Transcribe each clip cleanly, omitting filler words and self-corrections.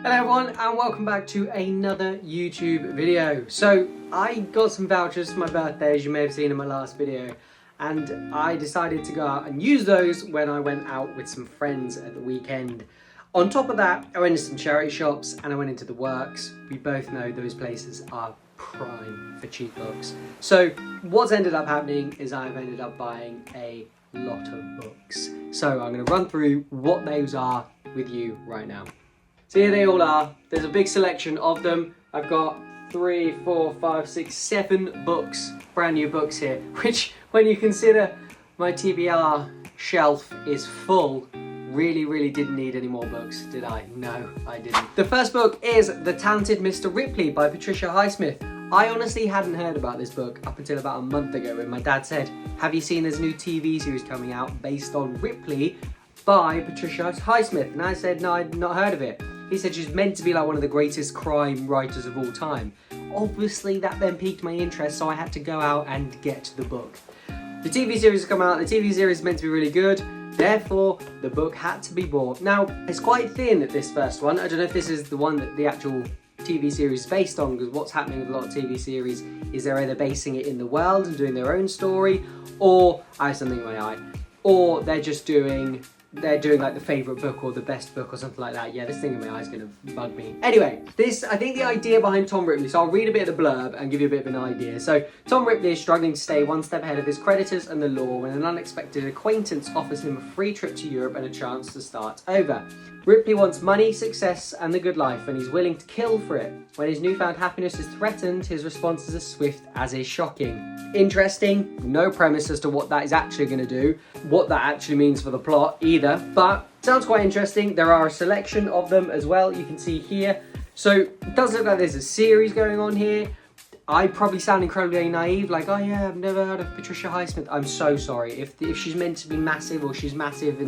Hello everyone and welcome back to another YouTube video. So I got some vouchers for my birthday, as you may have seen in my last video, and I decided to go out and use those when I went out with some friends at the weekend. On top of that, I went into some charity shops and I went into the works. We both know those places are prime for cheap books. So what's ended up happening is I've ended up buying a lot of books. So I'm going to run through what those are with you right now. So here they all are. There's a big selection of them. I've got 3, 4, 5, 6, 7 books, brand new books here, which when you consider my TBR shelf is full, really didn't need any more books, did I? No, I didn't. The first book is The Talented Mr. Ripley by Patricia Highsmith. I honestly hadn't heard about this book up until about a month ago when my dad said, have you seen this new TV series coming out based on Ripley by Patricia Highsmith? And I said, no, I'd not heard of it. He said she's meant to be like one of the greatest crime writers of all time. Obviously that then piqued my interest, so I had to go out and get the book. The TV series has come out, the TV series is meant to be really good, therefore the book had to be bought. Now, it's quite thin, this first one. I don't know if this is the one that the actual TV series is based on, because what's happening with a lot of TV series is they're either basing it in the world and doing their own story, or, I have something in my eye, or they're just doing like the favourite book or the best book or something like that. Yeah, this thing in my eye is going to bug me. Anyway, I think the idea behind Tom Ripley, so I'll read a bit of the blurb and give you a bit of an idea. So, Tom Ripley is struggling to stay one step ahead of his creditors and the law when an unexpected acquaintance offers him a free trip to Europe and a chance to start over. Ripley wants money, success and the good life, and he's willing to kill for it. When his newfound happiness is threatened, his response is as swift as is shocking. Interesting, no premise as to what that is actually going to do, what that actually means for the plot either, but sounds quite interesting. There are a selection of them as well, you can see here. So it does look like there's a series going on here. I probably sound incredibly naive, like, oh yeah, I've never heard of Patricia Highsmith. I'm so sorry. If she's meant to be massive or she's massive,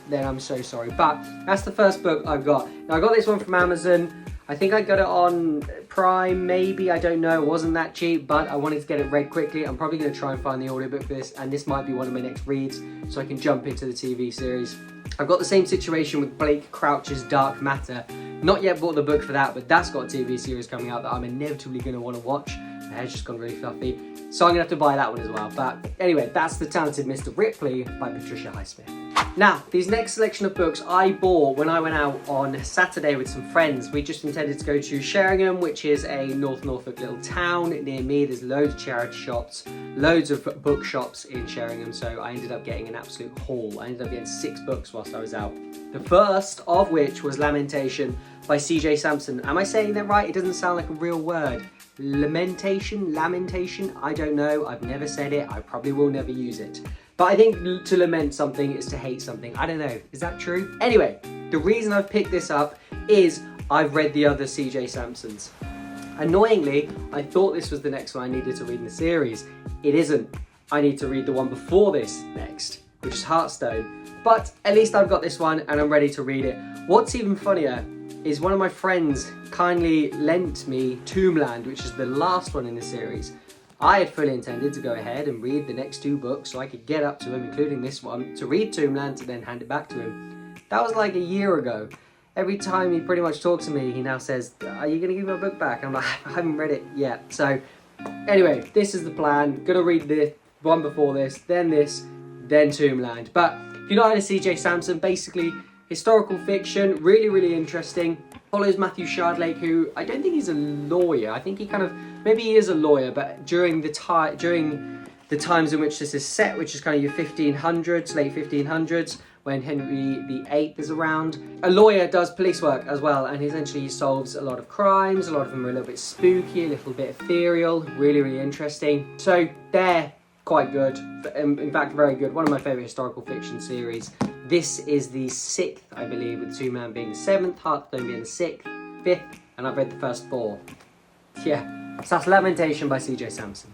then I'm so sorry. But that's the first book I've got. Now I got this one from Amazon. I think I got it on Prime, maybe, I don't know. It wasn't that cheap, but I wanted to get it read quickly. I'm probably going to try and find the audiobook for this, and this might be one of my next reads, so I can jump into the TV series. I've got the same situation with Blake Crouch's Dark Matter. Not yet bought the book for that, but that's got a TV series coming out that I'm inevitably going to want to watch. The hair's just gone really fluffy, so I'm going to have to buy that one as well. But anyway, that's The Talented Mr. Ripley by Patricia Highsmith. Now, these next selection of books I bought when I went out on Saturday with some friends. We just intended to go to Sheringham, which is a North Norfolk little town near me. There's loads of charity shops, loads of bookshops in Sheringham, so I ended up getting an absolute haul. I ended up getting 6 books whilst I was out. The first of which was Lamentation by C.J. Sampson. Am I saying that right? It doesn't sound like a real word. Lamentation? I don't know. I've never said it. I probably will never use it. But I think to lament something is to hate something. I don't know. Is that true? Anyway, the reason I've picked this up is I've read the other C.J. Sampsons. Annoyingly, I thought this was the next one I needed to read in the series. It isn't. I need to read the one before this next, which is Heartstone. But at least I've got this one and I'm ready to read it. What's even funnier is one of my friends kindly lent me Tombland, which is the last one in the series. I had fully intended to go ahead and read the next 2 books so I could get up to him, including this one, to read Tombland to then hand it back to him. That was like a year ago. Every time he pretty much talks to me, he now says, are you going to give me my book back? I'm like, I haven't read it yet. So anyway, this is the plan. Gonna read the one before this, then Tombland. But if you're not into C.J. Sampson, basically historical fiction, really interesting. Follows Matthew Shardlake, who I don't think he's a lawyer. I think he maybe he is a lawyer, but during the times in which this is set, which is kind of your 1500s, late 1500s, when Henry VIII is around. A lawyer does police work as well, and essentially he solves a lot of crimes. A lot of them are a little bit spooky, a little bit ethereal, really interesting. So they're quite good, in fact very good. One of my favourite historical fiction series. This is the 6th, I believe, with Tombland being the 7th, Heartstone being the 6th, 5th, and I've read the first 4. Yeah, so that's Lamentation by C.J. Sampson.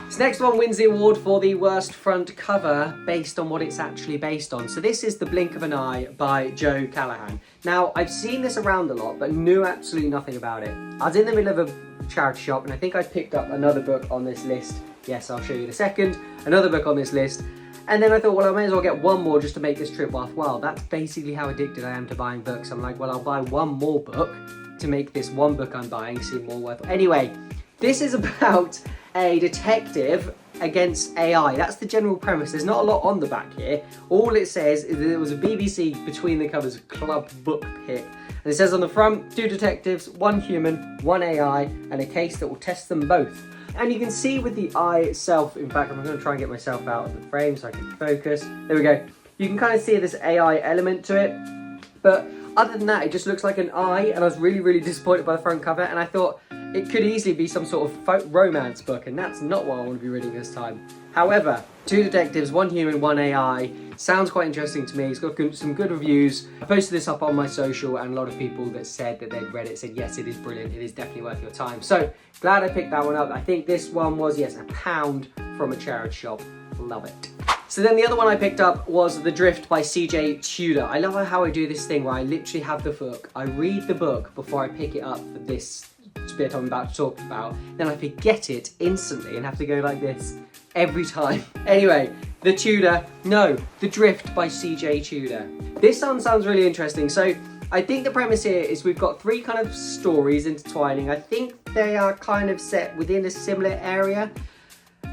This next one wins the award for the worst front cover based on what it's actually based on. So this is The Blink of an Eye by Joe Callahan. Now, I've seen this around a lot, but knew absolutely nothing about it. I was in the middle of a charity shop, and I think I picked up another book on this list. Yes, I'll show you in a second. Another book on this list. And then I thought, well, I may as well get one more just to make this trip worthwhile. That's basically how addicted I am to buying books. I'm like, well, I'll buy one more book to make this one book I'm buying seem more worthwhile. Anyway, this is about a detective against AI. That's the general premise. There's not a lot on the back here. All it says is that there was a BBC between the covers club book pick. And it says on the front, 2 detectives, 1 human, 1 AI, and a case that will test them both. And you can see with the eye itself, in fact, I'm going to try and get myself out of the frame so I can focus. There we go. You can kind of see this AI element to it. But other than that, it just looks like an eye, and I was really, really disappointed by the front cover, and I thought it could easily be some sort of romance book, and that's not what I want to be reading this time. However, 2 detectives, 1 human, 1 AI, sounds quite interesting to me. It's got some good reviews. I posted this up on my social, and a lot of people that said that they'd read it said, yes, it is brilliant. It is definitely worth your time. So, glad I picked that one up. I think this one was, yes, £1 from a charity shop. Love it. So then the other one I picked up was The Drift by CJ Tudor. I love how I do this thing where I literally have the book. I read the book before I pick it up for this bit I'm about to talk about. Then I forget it instantly and have to go like this every time. Anyway, The Drift by CJ Tudor. This one sounds really interesting. So I think the premise here is we've got 3 kind of stories intertwining. I think they are kind of set within a similar area,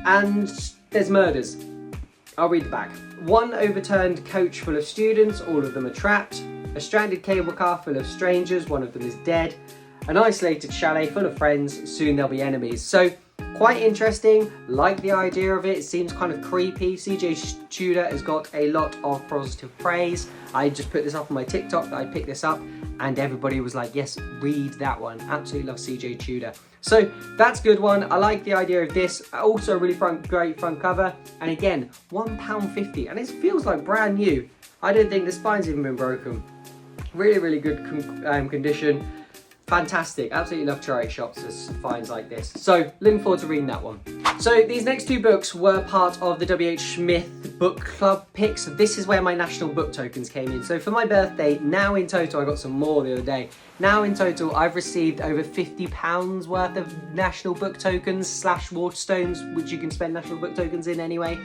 and there's murders. I'll read the back. 1 overturned coach full of students, all of them are trapped. A stranded cable car full of strangers, one of them is dead. An isolated chalet full of friends, soon they'll be enemies. So, quite interesting, like the idea of it. It seems kind of creepy. CJ Tudor has got a lot of positive praise. I just put this up on my TikTok that I picked this up, and everybody was like, yes, read that one. Absolutely love CJ Tudor. So that's a good one. I like the idea of this. Also a really great front cover. And again, £1.50, and it feels like brand new. I don't think the spine's even been broken. Really, really good condition. Fantastic. Absolutely love charity shops as finds like this. So looking forward to reading that one. So these next 2 books were part of the W.H. Smith book club picks. This is where my national book tokens came in. So for my birthday, now in total, I got some more the other day. Now in total, I've received over £50 worth of national book tokens / Waterstones, which you can spend national book tokens in anyway.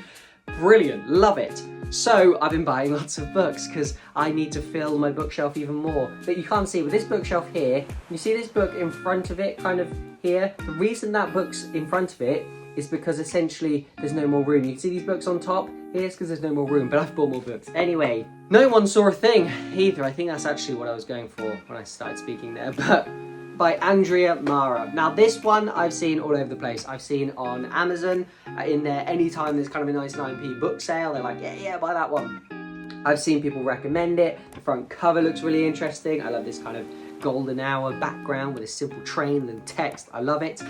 Brilliant, love it. So I've been buying lots of books because I need to fill my bookshelf even more. But you can't see with this bookshelf here, you see this book in front of it, kind of here. The reason that book's in front of it is because essentially there's no more room. You can see these books on top, here's because there's no more room, but I've bought more books. Anyway, no one saw a thing either. I think that's actually what I was going for when I started speaking there, but by Andrea Mara. Now this one I've seen all over the place. I've seen on Amazon, in there anytime there's kind of a 99p book sale, they're like, yeah, buy that one. I've seen people recommend it. The front cover looks really interesting. I love this kind of golden hour background with a simple train and text. I love it.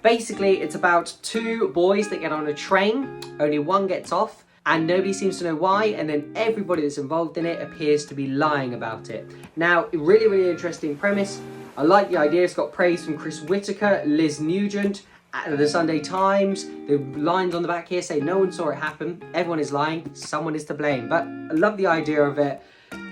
Basically, it's about 2 boys that get on a train, only one gets off, and nobody seems to know why, and then everybody that's involved in it appears to be lying about it. Now, really, really interesting premise. I like the idea. It's got praise from Chris Whitaker, Liz Nugent, the Sunday Times. The lines on the back here say no one saw it happen. Everyone is lying. Someone is to blame. But I love the idea of it.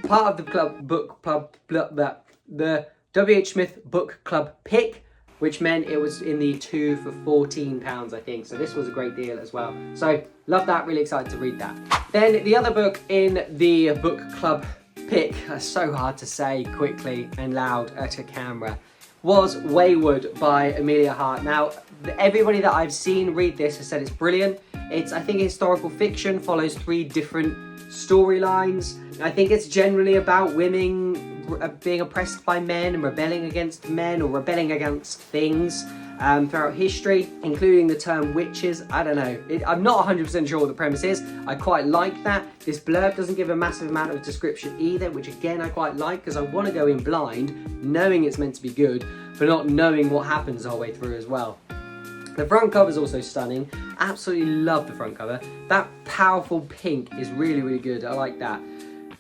Part of the the W.H. Smith Book Club pick, which meant it was in the 2 for £14, I think. So this was a great deal as well. So love that, really excited to read that. Then the other book in the book club pick, so hard to say quickly and loud at a camera, was Wayward by Amelia Hart. Now, everybody that I've seen read this has said it's brilliant. It's, I think, historical fiction, follows 3 different storylines. I think it's generally about women being oppressed by men and rebelling against men or rebelling against things throughout history, including the term witches. I don't know. I'm not 100% sure what the premise is. I quite like that. This blurb doesn't give a massive amount of description either, which again I quite like because I want to go in blind, knowing it's meant to be good, but not knowing what happens the whole way through as well. The front cover is also stunning. Absolutely love the front cover. That powerful pink is really, really good. I like that.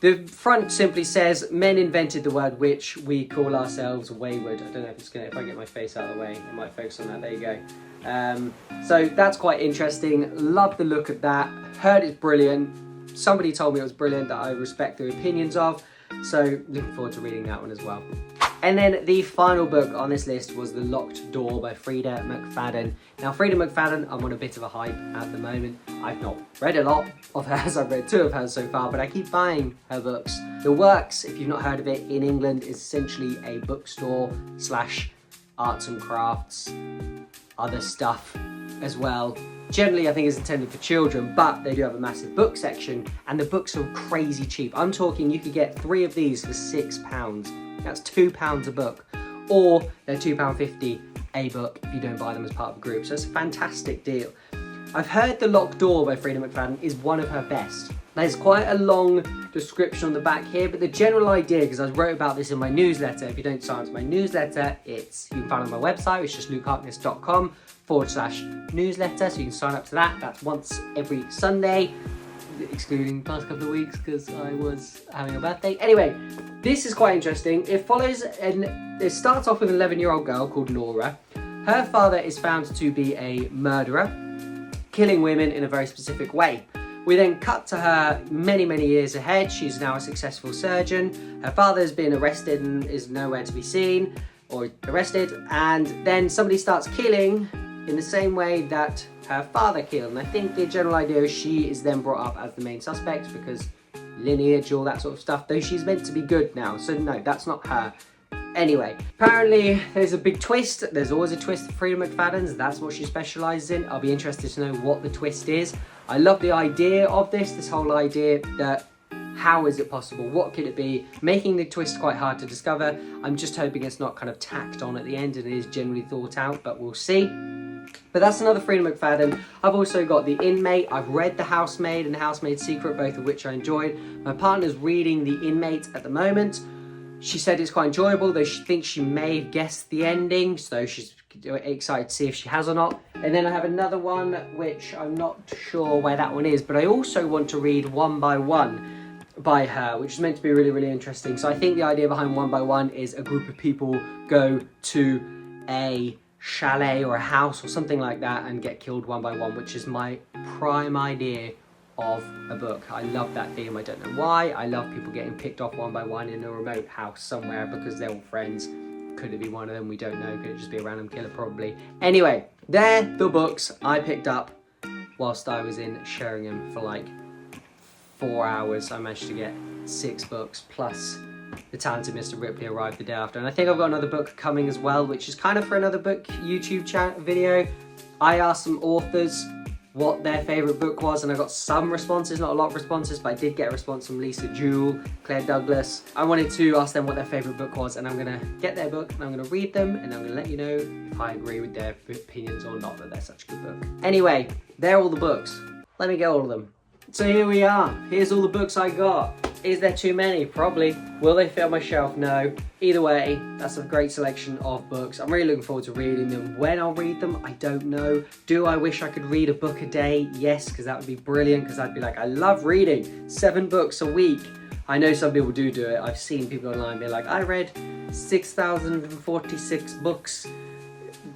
The front simply says, men invented the word witch, we call ourselves wayward. I don't know if it's gonna, if I get my face out of the way, I might focus on that, there you go. So that's quite interesting, love the look of that, heard it's brilliant. Somebody told me it was brilliant that I respect their opinions of, so looking forward to reading that one as well. And then the final book on this list was The Locked Door by Frida McFadden. Now Frida McFadden, I'm on a bit of a hype at the moment. I've not read a lot of hers, I've read 2 of hers so far, but I keep buying her books. The Works, if you've not heard of it, in England is essentially a bookstore / arts and crafts, other stuff as well. Generally, I think it's intended for children, but they do have a massive book section, and the books are crazy cheap. I'm talking you could get 3 of these for £6. That's £2 a book, or they're £2.50 a book if you don't buy them as part of a group. So it's a fantastic deal. I've heard The Locked Door by Frida McFadden is one of her best. There's quite a long description on the back here, but the general idea, because I wrote about this in my newsletter, if you don't sign up to my newsletter, you can find it on my website, it's just lukeharkness.com/newsletter, so you can sign up to that. That's once every Sunday, excluding the past couple of weeks because I was having a birthday. Anyway, this is quite interesting. It follows, and it starts off with an 11-year-old girl called Nora. Her father is found to be a murderer, killing women in a very specific way. We then cut to her many, many years ahead. She's now a successful surgeon. Her father's been arrested and is nowhere to be seen, or arrested, and then somebody starts killing in the same way that her father killed. And I think the general idea is she is then brought up as the main suspect because lineage, all that sort of stuff, though she's meant to be good now. So no, that's not her. Anyway, apparently there's a big twist. There's always a twist for Frida McFadden's. That's what she specialises in. I'll be interested to know what the twist is. I love the idea of this whole idea that how is it possible? What could it be? Making the twist quite hard to discover. I'm just hoping it's not kind of tacked on at the end and it is generally thought out, but we'll see. But that's another Frida McFadden. I've also got The Inmate. I've read The Housemaid and The Housemaid's Secret, both of which I enjoyed. My partner's reading The Inmate at the moment. She said it's quite enjoyable, though she thinks she may have guessed the ending, so she's excited to see if she has or not. And then I have another one, which I'm not sure where that one is, but I also want to read One by One by her, which is meant to be really, really interesting. So I think the idea behind One by One is a group of people go to a chalet or a house or something like that and get killed one by one, which is my prime idea of a book. I love that theme. I don't know why. I love people getting picked off one by one in a remote house somewhere because they're all friends. Could it be one of them? We don't know. Could it just be a random killer? Probably. Anyway, they're the books I picked up whilst I was in Sheringham for like 4 hours. I managed to get 6 books plus The Talented Mr. Ripley arrived the day after. And I think I've got another book coming as well, which is kind of for another book YouTube video. I asked some authors what their favourite book was, and I got some responses, not a lot of responses, but I did get a response from Lisa Jewell, Claire Douglas. I wanted to ask them what their favourite book was, and I'm going to get their book and I'm going to read them and I'm going to let you know if I agree with their opinions or not, that they're such a good book. Anyway, they're all the books. Let me get all of them. So here we are. Here's all the books I got. Is there too many? Probably. Will they fit on my shelf? No. Either way, that's a great selection of books. I'm really looking forward to reading them. When I'll read them, I don't know. Do I wish I could read a book a day? Yes, because that would be brilliant, because I'd be like, I love reading 7 books a week. I know some people do it. I've seen people online be like, I read 6,046 books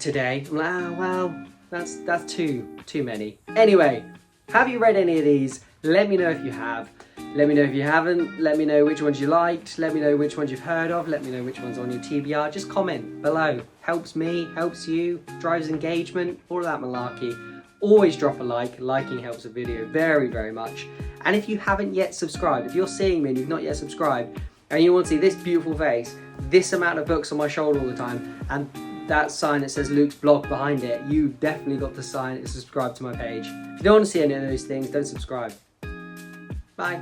today. I'm like, oh, well, that's too many. Anyway, have you read any of these? Let me know if you have. Let me know if you haven't. Let me know which ones you liked. Let me know which ones you've heard of. Let me know which ones on your TBR. Just comment below. Helps me, helps you, drives engagement, all of that malarkey. Always drop a like. Liking helps a video very, very much. And if you haven't yet subscribed, if you're seeing me and you've not yet subscribed, and you want to see this beautiful face, this amount of books on my shoulder all the time, and that sign that says Luke's blog behind it, you've definitely got to sign and subscribe to my page. If you don't want to see any of those things, don't subscribe. Bye.